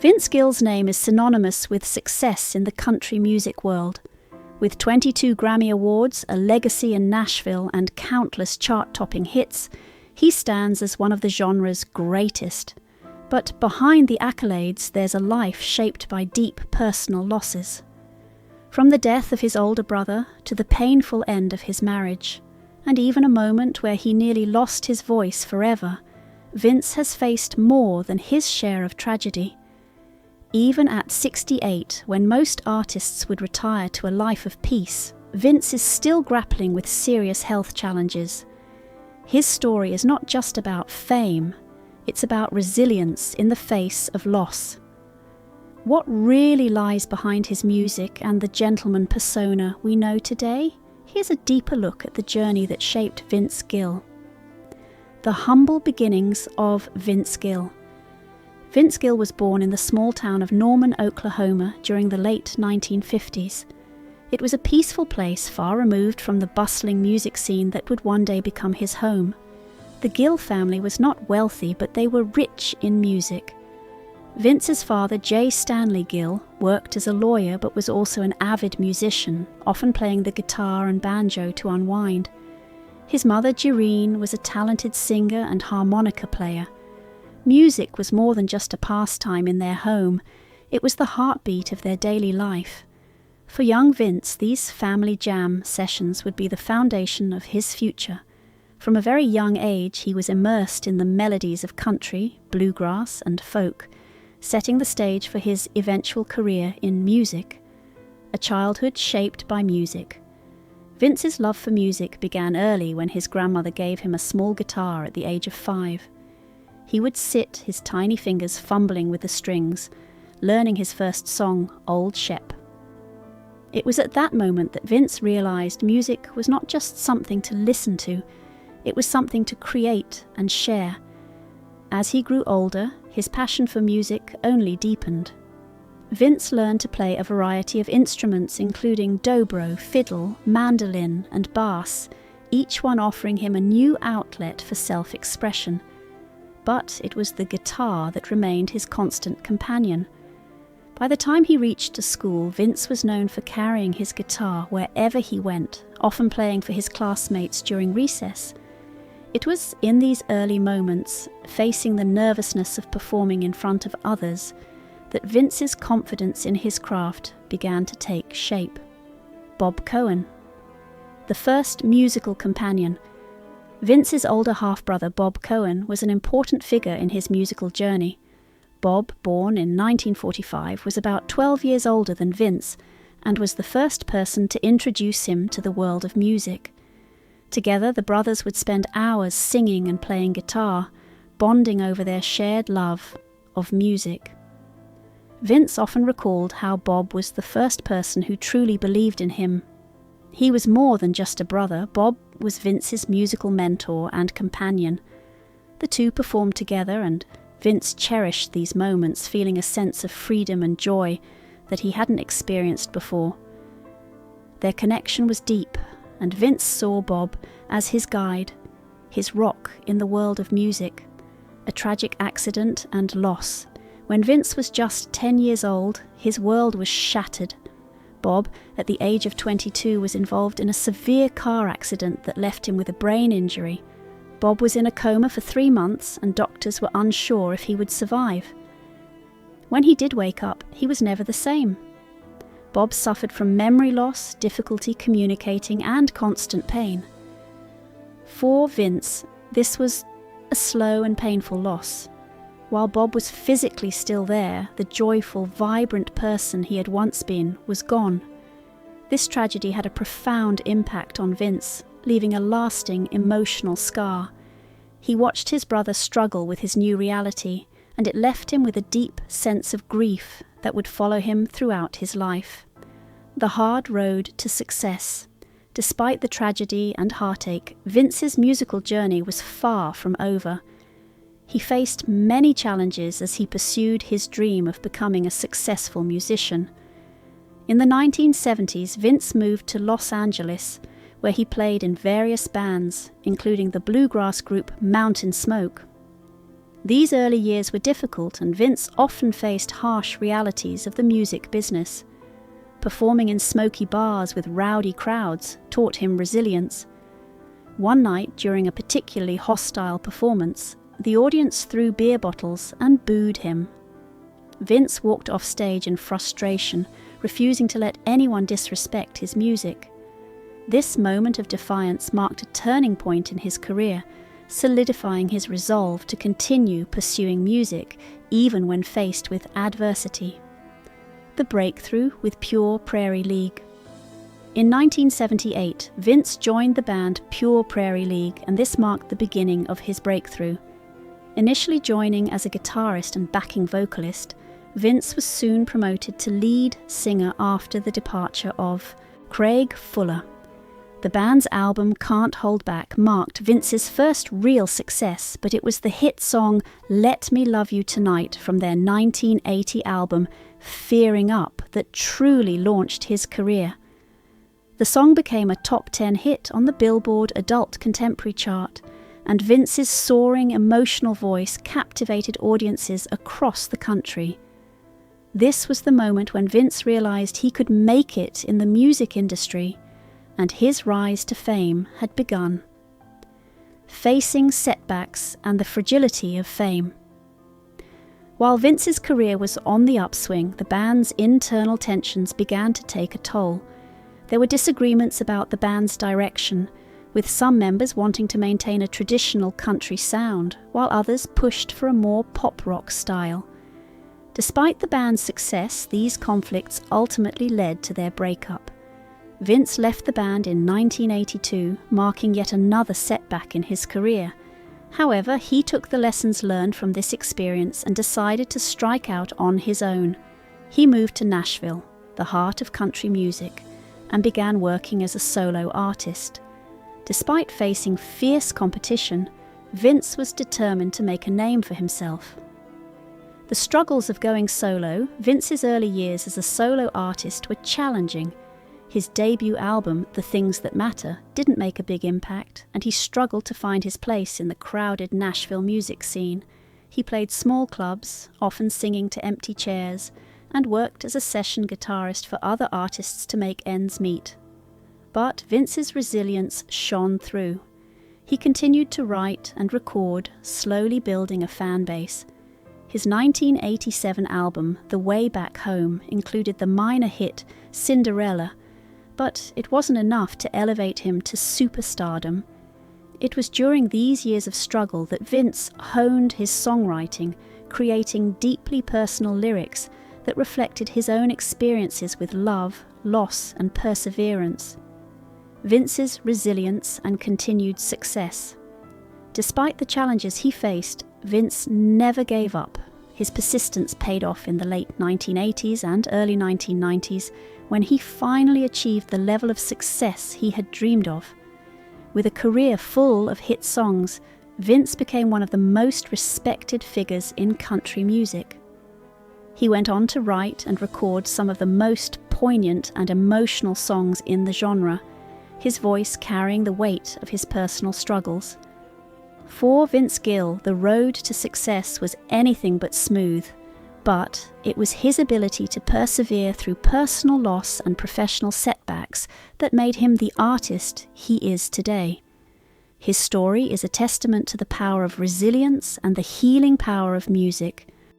Vince Gill's name is synonymous with success in the country music world. With 22 Grammy Awards, a legacy in Nashville, and countless chart-topping hits, he stands as one of the genre's greatest. But behind the accolades, there's a life shaped by deep personal losses. From the death of his older brother to the painful end of his marriage, and even a moment where he nearly lost his voice forever, Vince has faced more than his share of tragedy. Even at 68, when most artists would retire to a life of peace, Vince is still grappling with serious health challenges. His story is not just about fame, it's about resilience in the face of loss. What really lies behind his music and the gentleman persona we know today? Here's a deeper look at the journey that shaped Vince Gill. The humble beginnings of Vince Gill. Vince Gill was born in the small town of Norman, Oklahoma during the late 1950s. It was a peaceful place far removed from the bustling music scene that would one day become his home. The Gill family was not wealthy, but they were rich in music. Vince's father, J. Stanley Gill, worked as a lawyer but was also an avid musician, often playing the guitar and banjo to unwind. His mother, Jereen, was a talented singer and harmonica player. Music was more than just a pastime in their home, it was the heartbeat of their daily life. For young Vince, these family jam sessions would be the foundation of his future. From a very young age, he was immersed in the melodies of country, bluegrass, and folk, setting the stage for his eventual career in music. A childhood shaped by music. Vince's love for music began early when his grandmother gave him a small guitar at the age of 5. He would sit, his tiny fingers fumbling with the strings, learning his first song, Old Shep. It was at that moment that Vince realized music was not just something to listen to, it was something to create and share. As he grew older, his passion for music only deepened. Vince learned to play a variety of instruments including dobro, fiddle, mandolin, and bass, each one offering him a new outlet for self-expression. But it was the guitar that remained his constant companion. By the time he reached school, Vince was known for carrying his guitar wherever he went, often playing for his classmates during recess. It was in these early moments, facing the nervousness of performing in front of others, that Vince's confidence in his craft began to take shape. Bob Cohen. The first musical companion. Vince's older half-brother Bob Cohen was an important figure in his musical journey. Bob, born in 1945, was about 12 years older than Vince and was the first person to introduce him to the world of music. Together, the brothers would spend hours singing and playing guitar, bonding over their shared love of music. Vince often recalled how Bob was the first person who truly believed in him. He was more than just a brother. Bob was Vince's musical mentor and companion. The two performed together, and Vince cherished these moments, feeling a sense of freedom and joy that he hadn't experienced before. Their connection was deep, and Vince saw Bob as his guide, his rock in the world of music. A tragic accident and loss. When Vince was just 10 years old, his world was shattered. Bob, at the age of 22, was involved in a severe car accident that left him with a brain injury. Bob was in a coma for 3 months, and doctors were unsure if he would survive. When he did wake up, he was never the same. Bob suffered from memory loss, difficulty communicating, and constant pain. For Vince, this was a slow and painful loss. While Bob was physically still there, the joyful, vibrant person he had once been was gone. This tragedy had a profound impact on Vince, leaving a lasting emotional scar. He watched his brother struggle with his new reality, and it left him with a deep sense of grief that would follow him throughout his life. The hard road to success. Despite the tragedy and heartache, Vince's musical journey was far from over. He faced many challenges as he pursued his dream of becoming a successful musician. In the 1970s, Vince moved to Los Angeles, where he played in various bands, including the bluegrass group Mountain Smoke. These early years were difficult, and Vince often faced harsh realities of the music business. Performing in smoky bars with rowdy crowds taught him resilience. One night, during a particularly hostile performance, the audience threw beer bottles and booed him. Vince walked off stage in frustration, refusing to let anyone disrespect his music. This moment of defiance marked a turning point in his career, solidifying his resolve to continue pursuing music even when faced with adversity. The breakthrough with Pure Prairie League. In 1978, Vince joined the band Pure Prairie League, and this marked the beginning of his breakthrough. Initially joining as a guitarist and backing vocalist, Vince was soon promoted to lead singer after the departure of Craig Fuller. The band's album Can't Hold Back marked Vince's first real success, but it was the hit song Let Me Love You Tonight from their 1980 album Fearing Up that truly launched his career. The song became a top 10 hit on the Billboard Adult Contemporary chart, and Vince's soaring emotional voice captivated audiences across the country. This was the moment when Vince realized he could make it in the music industry, and his rise to fame had begun. Facing setbacks and the fragility of fame. While Vince's career was on the upswing, the band's internal tensions began to take a toll. There were disagreements about the band's direction, with some members wanting to maintain a traditional country sound, while others pushed for a more pop-rock style. Despite the band's success, these conflicts ultimately led to their breakup. Vince left the band in 1982, marking yet another setback in his career. However, he took the lessons learned from this experience and decided to strike out on his own. He moved to Nashville, the heart of country music, and began working as a solo artist. Despite facing fierce competition, Vince was determined to make a name for himself. The struggles of going solo, Vince's early years as a solo artist were challenging. His debut album, The Things That Matter, didn't make a big impact, and he struggled to find his place in the crowded Nashville music scene. He played small clubs, often singing to empty chairs, and worked as a session guitarist for other artists to make ends meet. But Vince's resilience shone through. He continued to write and record, slowly building a fan base. His 1987 album, The Way Back Home, included the minor hit Cinderella, but it wasn't enough to elevate him to superstardom. It was during these years of struggle that Vince honed his songwriting, creating deeply personal lyrics that reflected his own experiences with love, loss, and perseverance. Vince's resilience and continued success. Despite the challenges he faced, Vince never gave up. His persistence paid off in the late 1980s and early 1990s, when he finally achieved the level of success he had dreamed of. With a career full of hit songs, Vince became one of the most respected figures in country music. He went on to write and record some of the most poignant and emotional songs in the genre, his voice carrying the weight of his personal struggles. For Vince Gill, the road to success was anything but smooth, but it was his ability to persevere through personal loss and professional setbacks that made him the artist he is today. His story is a testament to the power of resilience and the healing power of music.